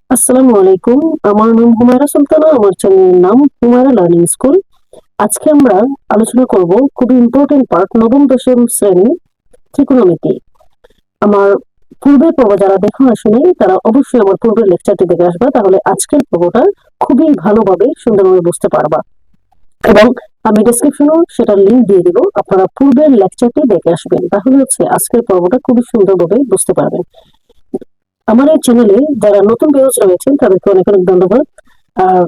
আসসালামু আলাইকুম। আমার নাম হুমায়রা সুলতানা। আমার চ্যানেলের নাম হুমায়রা লার্নিং স্কুল। আজকে আমরা আলোচনা করব খুবই ইম্পর্টেন্ট পার্ট, নবম দশম শ্রেণী ত্রিকোণমিতি। আমার পূর্বের পর্ব যারা দেখা আসেনি তারা অবশ্যই আমার পূর্বের লেকচারটি দেখে আসবা, তাহলে আজকের পর্বটা খুবই ভালোভাবে সুন্দরভাবে বুঝতে পারবা। এবং আমি ডেসক্রিপশনেও সেটার লিঙ্ক দিয়ে দিব, আপনারা পূর্বের লেকচারটি দেখে আসবেন, তাহলে আজকের পর্বটা খুবই সুন্দরভাবে বুঝতে পারবেন। আমার এই চ্যানেলে যারা নতুন ভিউয়ার্স রয়েছেন তাদেরকে অনেক অনেক ধন্যবাদ। আর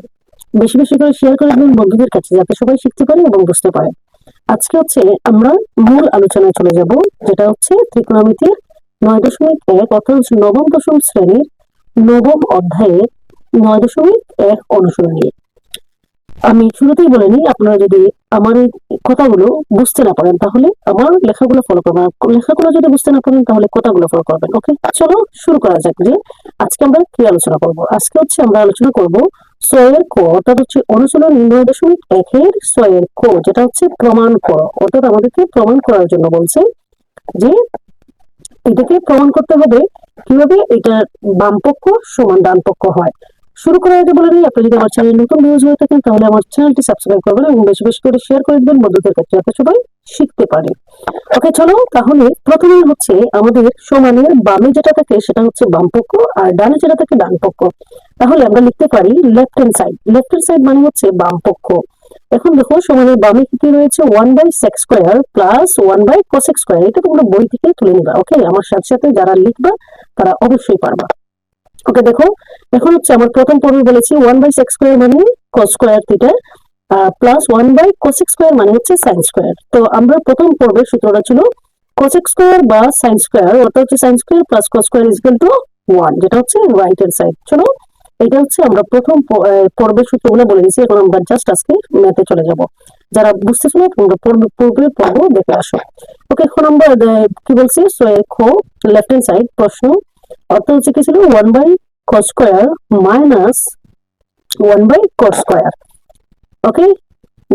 বেশি বেশি করে শেয়ার করে দিন বন্ধুদের কাছে, যাতে সবাই শিখতে পারে এবং বুঝতে পারে। আজকে আমরা মূল আলোচনায় চলে যাব, যেটা ত্রিকোণমিতির 9.1 অর্থাৎ নবম দশম শ্রেণীর নবম অধ্যায়ের 9.1 অনুশীলনী। আমি শুরুতেই বলে নিই, আপনারা যদি আমার এই কথাগুলো বুঝতে না পারেন তাহলে আমার লেখাগুলো ফলো করবেন, লেখাগুলো যদি বুঝতে না পারেন তাহলে কথাগুলো ফলো করবেন। ওকে, চলো শুরু করা যাক যে আজকে আমরা কি আলোচনা করব। আজকে আমরা আলোচনা করব ছয়ের ক, অর্থাৎ অনুশীলন 9.1 ছয়ের ক, যেটা প্রমাণ কর, অর্থাৎ আমাদেরকে প্রমাণ করার জন্য বলছে যে এটাকে প্রমাণ করতে হবে কিভাবে এটা বাম পক্ষ সমান ডান পক্ষ হয়। শুরু করার আগে বলে নিই, আপনি যদি আমার চ্যানেল নতুন ভিউজ হয়ে থাকেন তাহলে আমার চ্যানেলটি সাবস্ক্রাইব করবেন এবং বেশি বেশি করে শেয়ার করে দিবেন বন্ধুদের কাছে, যাতে সবাই শিখতে পারে। ওকে, চলো তাহলে প্রথমে আমাদের সমানের বামে যেটা থাকে সেটা বাম পক্ষ, আর ডানে যেটা থাকে ডান পক্ষ। তাহলে আমরা লিখতে পারি left hand side. Left hand side মানে বাম পক্ষ। এখন দেখো, সমানের বামে কি রয়েছে, 1/sec² প্লাস 1/cosec²। এটা তোমরা বই থেকে তুলে নিবা। ওকে, আমার সাথে সাথে যারা লিখবা তারা অবশ্যই পারবা। ওকে, দেখো এখন আমার প্রথম পর্বে বলেছি 1/sec² মানে cos² থিটা প্লাস 1/cosec² মানে sin²। তো আমরা প্রথম পর্বের সূত্রটা ছিল cosec² বা sin², অর্থাৎ sin² plus cos² equal to 1, যেটা রাইট হ্যান্ড সাইড। চলো এটা আমরা প্রথম পর্বের সূত্রগুলো বলে দিয়েছি। এখন আমরা জাস্ট আজকে ম্যাথে চলে যাব। যারা বুঝতেছো না তোমরা পূর্বের পর্ব দেখে আসো। ওকে, এখন আমরা কি বলছি, খ লেফট হ্যান্ড সাইড প্রশ্ন, অর্থাৎ কি ছিল 1/cos² মাইনাস 1/cos²। ওকে,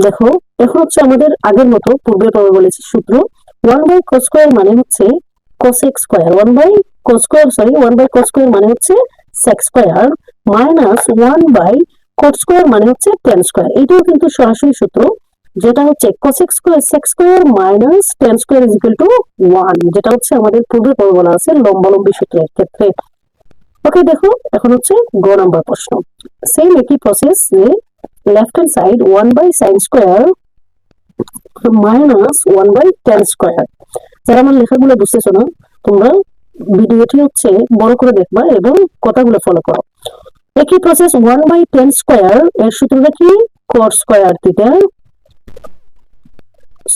দেখো এখন আমাদের আগের মতো পূর্বের পর্বে বলেছি সূত্র 1/cos² মানে cosec², 1/cos² মানে sec² মাইনাস 1/cot² মানে tan²। এটাও কিন্তু সরাসরি সূত্র, যেটা cosec² minus tan² is equal to 1, যেটা আমাদের পূর্বের পর্বে বলা আছে লম্বালম্বী সূত্রের ক্ষেত্রে। ওকে, দেখো এখন গ নাম্বার প্রশ্ন। সেম একই প্রসেস, যে left hand side 1/sin² minus 1/tan²। যারা আমার লেখাগুলো বুঝতেছো না, তোমরা ভিডিওটি বড় করে দেখবা এবং কথাগুলো ফলো করো। একই প্রসেস 1/tan² এর সূত্রটা কি, cot² থিটা,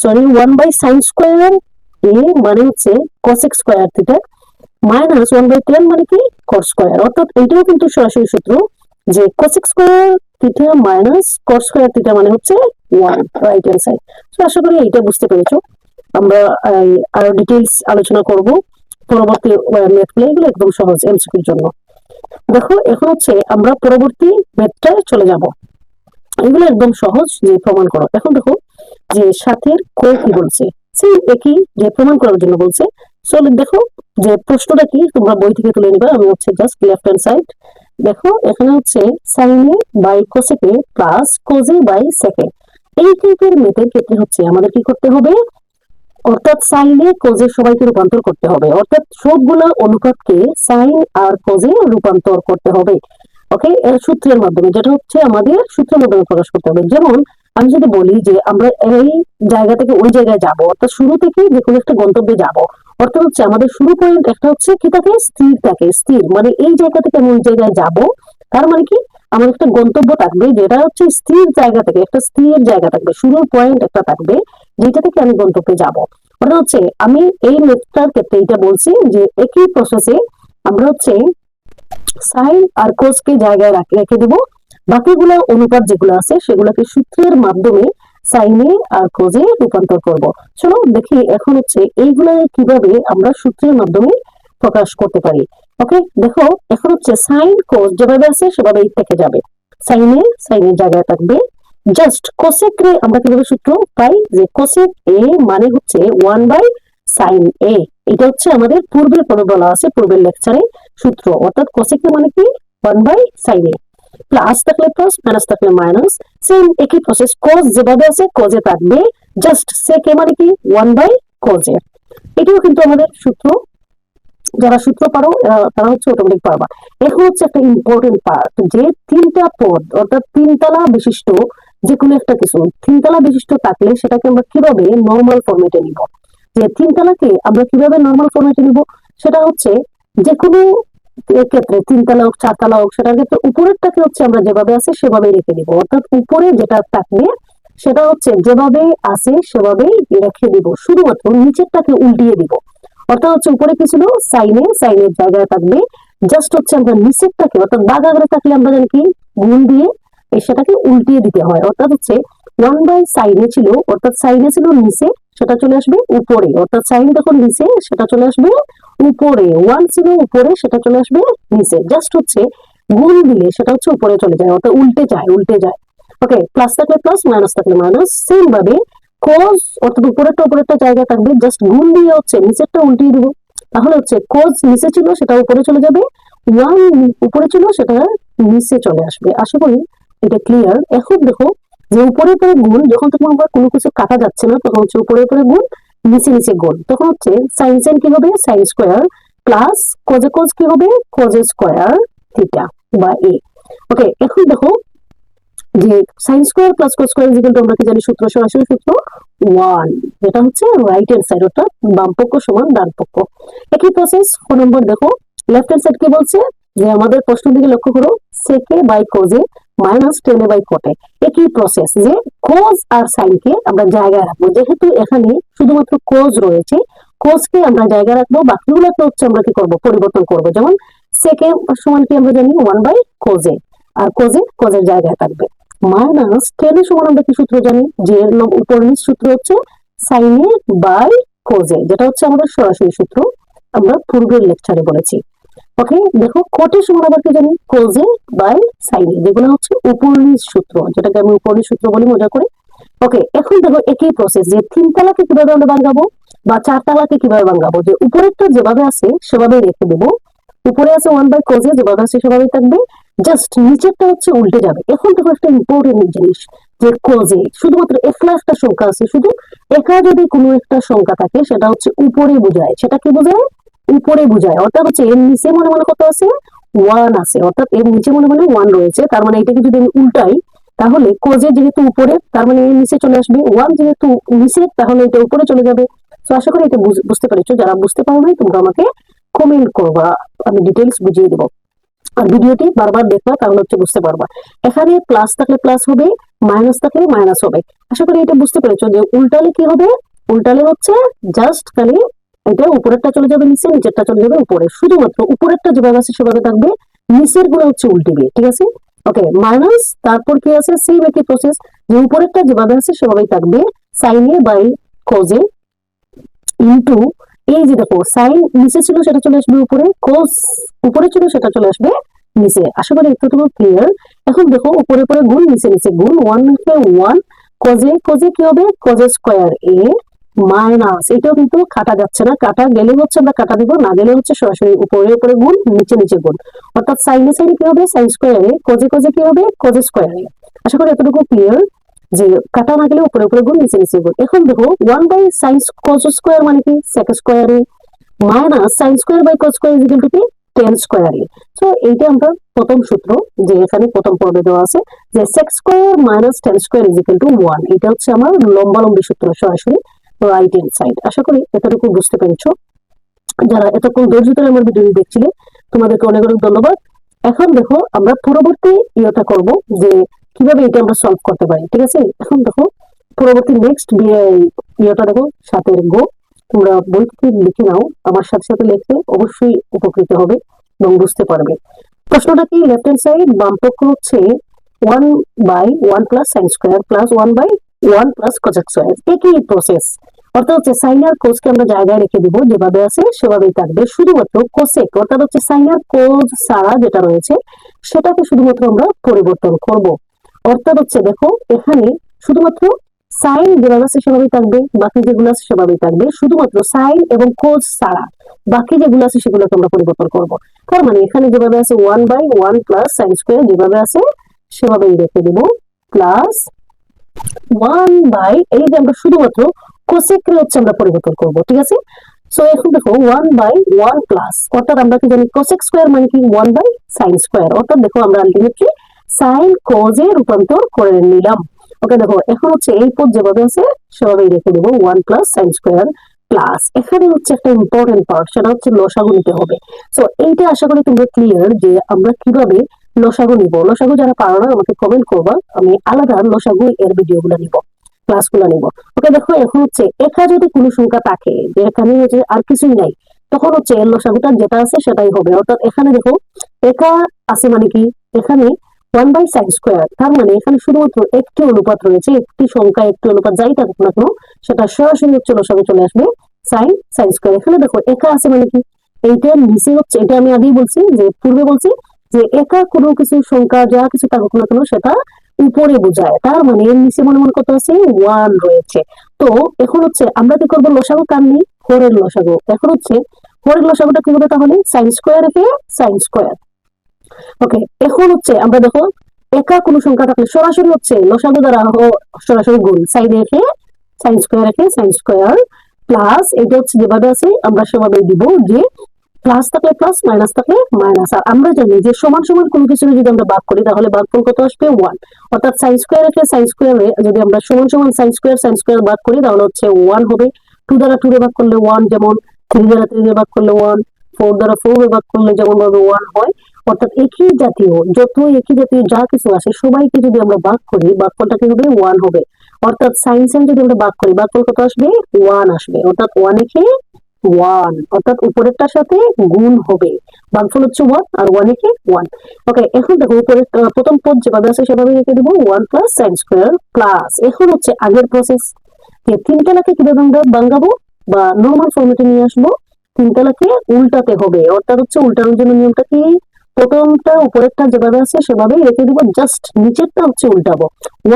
সরি 1/sin² এ মানে cosec² থিটা মাইনাস 1/tan মানে কি cot²। অর্থাৎ এইটাও কিন্তু সরাসরি সূত্র, যে cosec² theta minus cot² theta মানে 1, রাইট হ্যান্ড সাইড। তো আশা করি এটা বুঝতে পেরেছো। আমরা আরো ডিটেইলস আলোচনা করব পরবর্তী ম্যাথগুলো, এগুলো একদম সহজ এমসিকিউর জন্য। দেখো এখন আমরা পরবর্তী ম্যাথটা চলে যাব। এগুলো একদম সহজ, যে প্রমাণ করো। এখন দেখো যে সাথের ক কি বলছে, সেই একই যে প্রমাণ করার জন্য বলছে। চলো দেখো যে প্রশ্নটা কি, তোমরা বই থেকে তুলে নিবা। আমি জাস্ট লেফট হ্যান্ড সাইড। দেখো এখানে সাইনে বাই কোসেকে প্লাস কোজে বাই সেকে। এই টাইপের মেথের ক্ষেত্রে আমাদের কি করতে হবে, অর্থাৎ সাইনে কোজে সবাইকে রূপান্তর করতে হবে, অর্থাৎ সবগুলো অনুপাতকে সাইন আর কোজে রূপান্তর করতে হবে। ওকে, এর সূত্রের মাধ্যমে, যেটা আমাদের সূত্রের মাধ্যমে প্রকাশ করতে হবে। যেমন আমি যদি বলি যে আমরা এই জায়গা থেকে ওই জায়গায় যাব, অর্থাৎ শুরু থেকে যে কোনো একটা গন্তব্যে যাব, অর্থাৎ আমাদের শুরু পয়েন্ট একটা কি থাকে, স্থির থাকে। স্থির মানে এই জায়গা থেকে আমি ওই জায়গায় যাব, তার মানে কি আমার একটা গন্তব্য থাকবে, যেটা স্থির জায়গা থেকে, একটা স্থির জায়গা থাকবে, শুরুর পয়েন্ট একটা থাকবে, যেটা থেকে আমি গন্তব্যে যাব। অর্থাৎ আমি এই মেথডটার ক্ষেত্রে এটা বলছি যে একই প্রসেসে আমরা সাইন আর কোসকে জায়গায় রেখে দেব, বাকিগুলো অনুপাত যেগুলো আছে সেগুলোকে সূত্রের মাধ্যমে সাইনে আর কোজে রূপান্তর করব। চলো দেখি এখন এইগুলো কিভাবে আমরা সূত্রের মাধ্যমে প্রকাশ করতে পারি। ওকে, দেখো এখন সাইন কোস যেভাবে আছে সেভাবে থেকে যাবে, সাইনের জায়গায় থাকবে। জাস্ট কোসেক রে আমরা কিভাবে সূত্র পাই, যে কোসেক এ মানে 1/sin a। এটা আমাদের পূর্বের পর্বে বলা আছে, পূর্বের লেকচারে সূত্র। অর্থাৎ কোসেক মানে কি, 1/sin a, প্লাস থাকলে প্লাস, মাইনাস থাকলে মাইনাস, সেম একই প্রসেস, cos যেভাবে আছে cos এ থাকবে, জাস্ট sec a মানে কি 1/cos a। এটাও কিন্তু আমাদের সূত্র, যারা সূত্র পারো তারা হচ্ছে অটোমেটিক পারবা। এখন হচ্ছে একটা ইম্পর্টেন্ট পার্ট, যে তিনটা পদ অর্থাৎ তিনতলা বিশিষ্ট যে কোনো একটা কিছু তিনতলা বিশিষ্ট থাকলে সেটাকে আমরা কিভাবে নর্মাল ফরম্যাটে নিব। যে তিনতলাকে আমরা কিভাবে নর্মাল ফরম্যাটে নিব, সেটা হচ্ছে যে কোনো ক্ষেত্রে তিনতলা হোক চারতলা হোক, সেটার ক্ষেত্রে উপরেরটাকে হচ্ছে আমরা যেভাবে আছে সেভাবেই রেখে দিব, অর্থাৎ উপরে যেটা থাকবে সেটা হচ্ছে যেভাবে আছে সেভাবেই রেখে দিব, শুধুমাত্র নিচেরটাকে উল্টিয়ে দিব। অর্থাৎ হচ্ছে উপরে কি ছিল সাইনে, সাইনের জায়গায় থাকবে, জাস্ট হচ্ছে আমরা নিচেরটাকে অর্থাৎ দাগ আকারে থাকলে আমরা জানি কি গুণ দিয়ে সেটাকে উল্টিয়ে দিতে হয়। অর্থাৎ হচ্ছে 1/সাইনে ছিল, অর্থাৎ সাইনে ছিল নিচে, সেটা চলে আসবে উপরে, অর্থাৎ সাইন যখন নিচে সেটা চলে আসবে উপরে, 1 ছিল উপরে সেটা চলে আসবে নিচে, জাস্ট হচ্ছে গুণ দিলে সেটা হচ্ছে উপরে চলে যায়, অর্থাৎ উল্টে যায়, উল্টে যায়। ওকে, প্লাস থাকলে প্লাস, মাইনাস থাকলে মাইনাস, সেম ভাবে cos অর্থাৎ উপরেরটা জায়গায় থাকবে, জাস্ট গুণ দিয়ে হচ্ছে নিচেরটা উল্টিয়ে দিব, তাহলে হচ্ছে cos নিচে ছিল সেটা উপরে চলে যাবে, 1 উপরে ছিল সেটা নিচে চলে আসবে। আশা করি এটা ক্লিয়ার। এখন দেখো যে উপরে উপরে গুণ, যখন তোমার কোনো কিছু কাটা যাচ্ছে না তখন হচ্ছে উপরে উপরে গুণ, নিচে নিচে গুণ, তখন হচ্ছে সাইন সাইন কি হবে সাইন স্কোয়ার, প্লাস কোজে কোজ কি হবে কোজে স্কোয়ার থিটা বা এ। ওকে, এখন দেখো যে sine square plus cos square equal to আমরা কি জানি সূত্র, সরাসরি সূত্র 1, যেটা হচ্ছে রাইট হ্যান্ড সাইড অর্থাৎ বাম পক্ষ সমান ডান পক্ষ। একই প্রসেস 4 নম্বর দেখো, লেফট হ্যান্ড সাইড কি বলছে যে আমাদের প্রশ্ন দিকে লক্ষ্য করো, sec a by cos a minus tan a by cot a। একই প্রসেস, যে cos আর sin কে আমরা জায়গায় রাখবো, যেহেতু এখানে শুধুমাত্র cos রয়েছে, cos কে আমরা জায়গায় রাখবো, বাকিগুলোকে হচ্ছে আমরা কি করব পরিবর্তন করব। যেমন sec a সমান কি আমরা জানি 1/cos a, R cos a cos এর জায়গায় থাকবে, মাইনাস tan এর সমান আমরা কি সূত্র জানি, যে উপর নিচ সূত্র হচ্ছে sin a by cos a, যেটা হচ্ছে আমাদের সরাসরি সূত্র, আমরা পূর্বের লেকচারে বলেছি। ওকে, দেখো cot এর সমান আবার কি জানি cos a by sin a, যেগুলো হচ্ছে উপর নিচ সূত্র, যেটাকে আমি উপর নিচ সূত্র বলি মজা করে। ওকে, এখন দেখো একই প্রসেস, যে তিন তালাকে কিভাবে আমরা ভাঙাবো বা চার তালাকে কিভাবে ভাঙাবো, যে উপরেরটা যেভাবে আছে সেভাবেই রেখে দেবো, উপরে আছে 1/cos a যেভাবে আছে সেভাবেই থাকবে, জাস্ট নিচেরটা হচ্ছে উল্টে যাবে। এখন দেখো একটা ইম্পর্টেন্ট জিনিস, যে cos a শুধুমাত্র একলা একটা সংখ্যা আছে, শুধু একা যদি কোনো একটা সংখ্যা থাকে সেটা হচ্ছে উপরে বোঝায়, সেটা কি বোঝায় উপরে বোঝায়, অর্থাৎ হচ্ছে এর নিচে মনে মনে কত আছে 1 আছে, অর্থাৎ এর নিচে মনে মনে 1 রয়েছে, তার মানে এটাকে যদি আমি উল্টাই তাহলে cos a যেহেতু উপরে তার মানে এর নিচে চলে আসবে, 1 যেহেতু নিচে তাহলে এটা উপরে চলে যাবে। তো আশা করি এটা বুঝতে পেরেছো, যারা বুঝতে পারো নাই তোমরা আমাকে কমেন্ট করবা, আমি ডিটেইলস বুঝিয়ে দেবো। আর ভিডিওটি বারবার দেখবা, তাহলে হচ্ছে বুঝতে পারবা। এখানে প্লাস থাকলে প্লাস হবে, মাইনাস থাকলে মাইনাস হবে। আশা করি এটা বুঝতে পেরেছো, যে উল্টালে কি হবে, উল্টালে হচ্ছে জাস্ট খালি এটা উপরেরটা চলে যাবে নিচে, নিচেরটা চলে যাবে উপরে, শুধুমাত্র উপরেরটা যেভাবে আছে সেভাবে থাকবে, নিচের গুলো হচ্ছে উল্টিবে, ঠিক আছে। ওকে, মাইনাস তারপর কি আছে সেম একই প্রসেস, যে উপরেরটা যেভাবে আছে সেভাবেই থাকবে, sine a by cos a into, এই যে দেখো সাইন নিচে ছিল সেটা চলে আসবে উপরে, cos উপরে ছিল সেটা চলে আসবে নিচে। আশা করি একটু ক্লিয়ার। এখন দেখো উপরে উপরে গুণ, নিচে নিচে গুণ, 1 কে 1, cos a কি হবে cos স্কয়ার a মাইনাস, এটাও কিন্তু কাটা যাচ্ছে না, কাটা গেলে হচ্ছে আমরা কাটা দিব, না গেলে হচ্ছে সরাসরি উপরে উপরে গুণ নিচে নিচে গুণ, অর্থাৎ সাইনে সাইনে কি হবে sin square a, cos a কি হবে cos স্কয়ার a। আশা করি এতটুকু ক্লিয়ার, যে কাটা না গেলে উপরে উপরে গুণ নিচে নিচে গুণ। এখন দেখো 1/sin cos স্কয়ার মানে কি sec square a minus sin square by cos square equal to কি tan স্কয়ার a। সো এইটা আমরা প্রথম সূত্র, যে এখানে প্রথম পর্বে দেওয়া আছে যে sec square minus tan square equal two 1, এটা হচ্ছে আমার লম্বালম্বি সূত্র, সরাসরি রাইট হ্যান্ড সাইড। আশা করি এতটুকু বুঝতে পেরেছো। যারা এতক্ষণ ধৈর্য ধরে আমার ভিডিও দেখছিলে তোমাদেরকে অনেক অনেক ধন্যবাদ। এখন দেখো আমরা পরবর্তী ইয়েটা করব, যে কিভাবে এটা আমরা সলভ করতে পারি, ঠিক আছে। এখন দেখো পরবর্তী নেক্সট ইয়েটা দেখো 7 গো, তোমরা বই থেকে লিখে নাও, আমার সাথে সাথে লিখলে অবশ্যই উপকৃত হবে এবং বুঝতে পারবে। প্রশ্নটা কি, লেফট হ্যান্ড সাইড বাম পক্ষ হচ্ছে 1/1 plus sine square plus 1/1 plus cosec square, একই প্রসেস, অর্থাৎ হচ্ছে সাইন আর কোস কে আমরা জায়গায় রেখে দিব, যেভাবে আছে সেভাবেই থাকবে, শুধুমাত্র কোসেক অর্থাৎ হচ্ছে সাইন আর কোস ছাড়া যেটা রয়েছে সেটাকে শুধুমাত্র আমরা পরিবর্তন করব। অর্থাৎ হচ্ছে দেখো এখানে শুধুমাত্র সাইন যেভাবে আছে সেভাবেই থাকবে, বাকি যেগুলো আছে সেভাবেই থাকবে, শুধুমাত্র সাইন এবং কোস ছাড়া, বাকি যেগুলো আছে সেগুলোকে আমরা পরিবর্তন করব। তার মানে এখানে যেভাবে আছে 1/1 প্লাস সাইন স্কোয়ার যেভাবে আছে সেভাবেই রেখে দিব, প্লাস 1/, এই যে আমরা শুধুমাত্র কোসেক রে হচ্ছে আমরা পরিবর্তন করব, ঠিক আছে। সো এখন দেখো 1/1 প্লাস, অর্থাৎ আমরা কি জানি কোসেক স্কোয়ার মানে কি 1/সাইন স্কোয়ার, অর্থাৎ দেখো আমরা আলটিমেটলি সাইন কোজে রূপান্তর করে নিলাম। ওকে দেখো এখন হচ্ছে এই পদ যেভাবে আছে সেভাবেই রেখে দেবো 1 প্লাস সাইন স্কোয়ার প্লাস, এখানে হচ্ছে একটা ইম্পর্টেন্ট পার্ট, সেটা হচ্ছে লসাগু নিতে হবে। সো এইটা আশা করি তোমরা ক্লিয়ার যে আমরা কিভাবে লসাগু নিব। লসাগু যারা পারো না আমাকে কমেন্ট করবা, আমি আলাদা লসাগু এর ভিডিও গুলো নিব, ক্লাসগুলো নিব। ওকে দেখো এখন হচ্ছে একা যদি কোনো সংখ্যা থাকে যে এখানে হচ্ছে আর কিছুই নাই, তখন হচ্ছে এর লসাগুটা যেটা আছে সেটাই হবে। অর্থাৎ এখানে দেখো একা আছে মানে কি, এখানে 1/সাইন স্কোয়ার, তার মানে এখানে শুধুমাত্র একটি অনুপাত রয়েছে, একটি সংখ্যা একটি অনুপাত যাই থাকুক না কেন সেটা সরাসরি হচ্ছে লসাগু চলে আসবে সাইন স্কোয়ার। এখানে দেখো একা আছে মানে কি, এইটার নিচে হচ্ছে, এটা আমি আগেই বলছি যে পূর্বে বলছি যে একা কোনো কিছু সংখ্যা যা কিছু থাকুক না কেন সেটা উপরে বোঝায়, তার মানে এর নিচে মনে মনে কত আছে 1 রয়েছে। তো এখন হচ্ছে আমরা কি করবো, লসাগু কার নেই, হরের লসাগু। এখন হচ্ছে হরের লসাগুটা কি হবে তাহলে, সাইন স্কোয়ার রেখে সাইন স্কোয়ার। ওকে এখন হচ্ছে আমরা দেখো একা কোনো সংখ্যা থাকলে সরাসরি হচ্ছে লসাগু দ্বারা সরাসরি গুণ, সাইন রেখে সাইন স্কোয়ার রেখে সাইন স্কোয়ার প্লাস, এটা হচ্ছে যেভাবে আছে আমরা সেভাবেই দিব, যে প্লাস থাকলে প্লাস মাইনাস থাকলে মাইনাস। আর আমরা জানি যে সমান সমান কোনো কিছু যদি আমরা ভাগ করি তাহলে ভাগফল কত আসবে 1, অর্থাৎ সাইন স্কোয়ার রেখে সাইন স্কোয়ারে যদি আমরা সমান সমান সাইন স্কোয়ার ভাগ করি তাহলে হচ্ছে 1 হবে। 2 দ্বারা 2 রে ভাগ করলে 1, যেমন 3 দ্বারা 3 রে ভাগ করলে 1, 4 দ্বারা 4 রে ভাগ করলে যেমন ভাবে 1 হয়। অর্থাৎ একই জাতীয় যত একই জাতীয় যা কিছু আছে সবাইকে যদি আমরা ভাগ করি ভাগফলটা কি হবে 1 হবে। অর্থাৎ সাইন যদি আমরা ভাগ করি ভাগফল কত আসবে 1 আসবে, অর্থাৎ 1 একে 1, অর্থাৎ উপরেরটার সাথে গুণ হবে, ভাগফল হচ্ছে 1 আর 1 একে 1। ওকে এখন দেখো উপরের প্রথম পদ যেভাবে আছে সেভাবে রেখে দেবো 1 প্লাস সাইন স্কোয়ার প্লাস, এখন হচ্ছে আগের প্রসেস যে 3 তালাকে কিভাবে আমরা ভাঙাবো বা নরমাল ফর্মেটে নিয়ে আসবো, 3 তালাকে উল্টাতে হবে। অর্থাৎ হচ্ছে উল্টানোর জন্য নিয়মটা কি, প্রথমটা উপরেরটা যেভাবে আছে সেভাবেই রেখে দিব, জাস্ট নিচেরটা হচ্ছে উল্টাবো।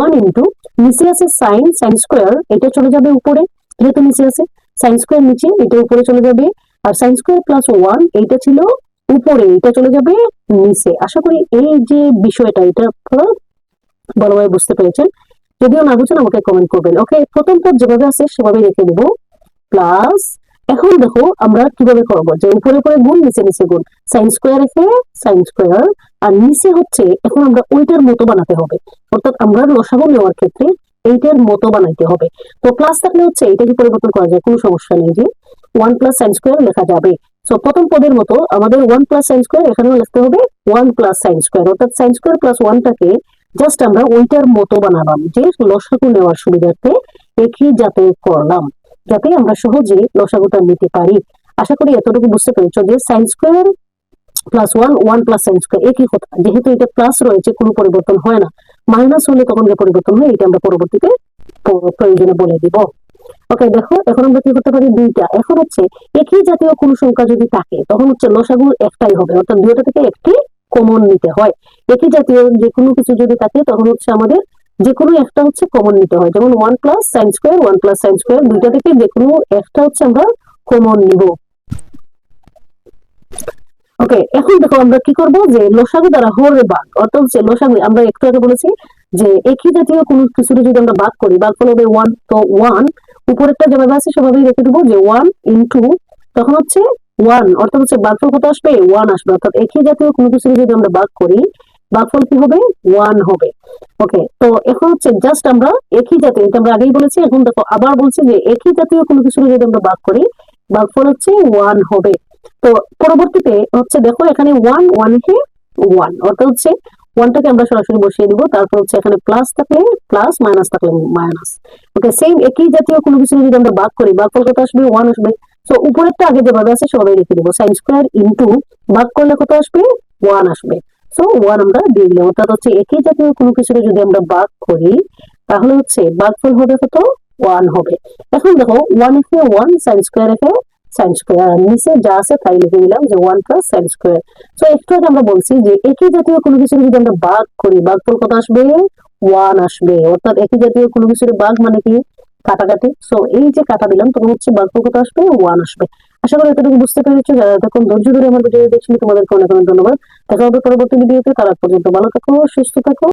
1 ইন্টু নিচে আছে সাইন স্কোয়ার, এটা চলে যাবে উপরে যেহেতু নিচে আছে, সাইন স্কোয়ার নিচে এটা উপরে চলে যাবে, আর সাইন স্কোয়ার প্লাস 1 এইটা ছিল উপরে, এটা চলে যাবে নিচে। আশা করি এই যে বিষয়টা এটা আপনারা ভালোভাবে বুঝতে পেরেছেন, যদিও না বুঝেন আমাকে কমেন্ট করবেন। ওকে প্রথম পদ যেভাবে আছে সেভাবে রেখে দিব প্লাস, এখন দেখো আমরা কিভাবে করব, যে উপরে উপরে গুণ নিচে নিচে গুণ, সাইন স্কোয়ার রেখে সাইন স্কোয়ার, আর নিচে হচ্ছে এখন আমরা ওইটার মতো বানাতে হবে, অর্থাৎ আমরা লসাগু নেওয়ার ক্ষেত্রে এইটার মতো বানাইতে হবে। তো প্লাস থাকলে হচ্ছে এইটাকে পরিবর্তন করা যায়, কোনো সমস্যা নেই, যে 1 প্লাস সাইন স্কোয়ার লেখা যাবে। সো প্রথম পদের মতো আমাদের 1 প্লাস সাইন স্কোয়ার এখানেও লিখতে হবে 1 প্লাস সাইন স্কোয়ার, অর্থাৎ সাইন স্কোয়ার প্লাস 1টাকে জাস্ট আমরা ওইটার মতো বানালাম, যে লসাগু নেওয়ার সুবিধার্থে একই যাতে করলাম, যাতে আমরা সহজে লসাগুটা নিতে পারি। আশা করি এতটুকু বুঝতে পেরেছো যে sine square plus 1 plus sine square একই কথা, যেহেতু এটা প্লাস রয়েছে কোনো পরিবর্তন হয় না, মাইনাস হলে তখন যে পরিবর্তন হয় এটা আমরা পরবর্তীতে প্রয়োজনে বলে দিব। ওকে দেখো এখন আমরা কি করতে পারি, দুইটা, এখন হচ্ছে একই জাতীয় কোনো সংখ্যা যদি থাকে তখন হচ্ছে লসাগু একটাই হবে, অর্থাৎ দুইটা থেকে একটি কমন নিতে হয়। একই জাতীয় যে কোনো কিছু যদি থাকে তখন হচ্ছে আমাদের যে কোনো একটা হচ্ছে কমন নিতে হয়, যেমন 1 প্লাস সাইন স্কোয়ার দুইটা থেকে যে কোনো একটা হচ্ছে আমরা কমন নিব। ওকে এখন দেখো আমরা কি করব, যে লসাগু দ্বারা হরের ভাগ, অর্থাৎ হচ্ছে লসাগু আমরা একটু আগে বলেছি যে একই জাতীয় কোনো কিছু যদি আমরা ভাগ করি ভাগফল হবে 1, তো 1 উপরেরটা যেভাবে আছে সেভাবেই রেখে দেবো, যে 1 ইন্টু তখন হচ্ছে 1, অর্থাৎ হচ্ছে ভাগফল কত আসবে 1 আসবে, অর্থাৎ একই জাতীয় কোনো কিছু যদি আমরা ভাগ করি ভাগফল কি হবে 1 হবে। ওকে তো এখন হচ্ছে জাস্ট আমরা একই জাতীয়, এটা আমরা আগেই বলেছি, এখন দেখো আবার বলছি যে একই জাতীয় কোনো কিছু যদি আমরা ভাগ করি ভাগফল হচ্ছে 1 হবে। তো পরবর্তীতে হচ্ছে দেখো এখানে 1 কে 1, অর্থাৎ হচ্ছে 1টাকে আমরা সরাসরি বসিয়ে দিব, তারপর হচ্ছে এখানে প্লাস থাকলে প্লাস মাইনাস থাকলে মাইনাস। ওকে সেম একই জাতীয় কোনো কিছু যদি আমরা ভাগ করি ভাগফল কত আসবে 1 আসবে। তো উপরেরটা আগে যেভাবে আছে সেভাবে রেখে দিব, সাইন স্কোয়ার ইন্টু ভাগ করলে কত আসবে 1 আসবে। সো 1 আমরা দিয়ে দিলাম, অর্থাৎ হচ্ছে একই জাতীয় কোনো কিছু যদি আমরা ভাগ করি তাহলে হচ্ছে ভাগফল হবে কত 1 হবে। এখন দেখো 1 একে 1 সাইন স্কোয়ার একে সাইন স্কোয়ার, আর নিচে যা আছে তাই লিখে দিলাম যে 1 প্লাস সাইন স্কোয়ার। তো একটু আগে আমরা বলছি যে একই জাতীয় কোনো কিছু যদি আমরা ভাগ করি ভাগফল কত আসবে 1 আসবে, অর্থাৎ একই জাতীয় কোনো কিছুর ভাগ মানে কি কাটাকাটি, সো এই যে কাটা দিলাম তখন হচ্ছে ভাগফল কত আসবে 1 আসবে। আশা করি এতটুকু বুঝতে পেরেছো। যারা এতক্ষণ ধৈর্য ধরে আমার ভিডিও দেখছিল, তোমাদেরকে অনেক অনেক ধন্যবাদ। দেখা হবে পরবর্তী ভিডিওতে। তার আগ পর্যন্ত ভালো থাকো, সুস্থ থাকো।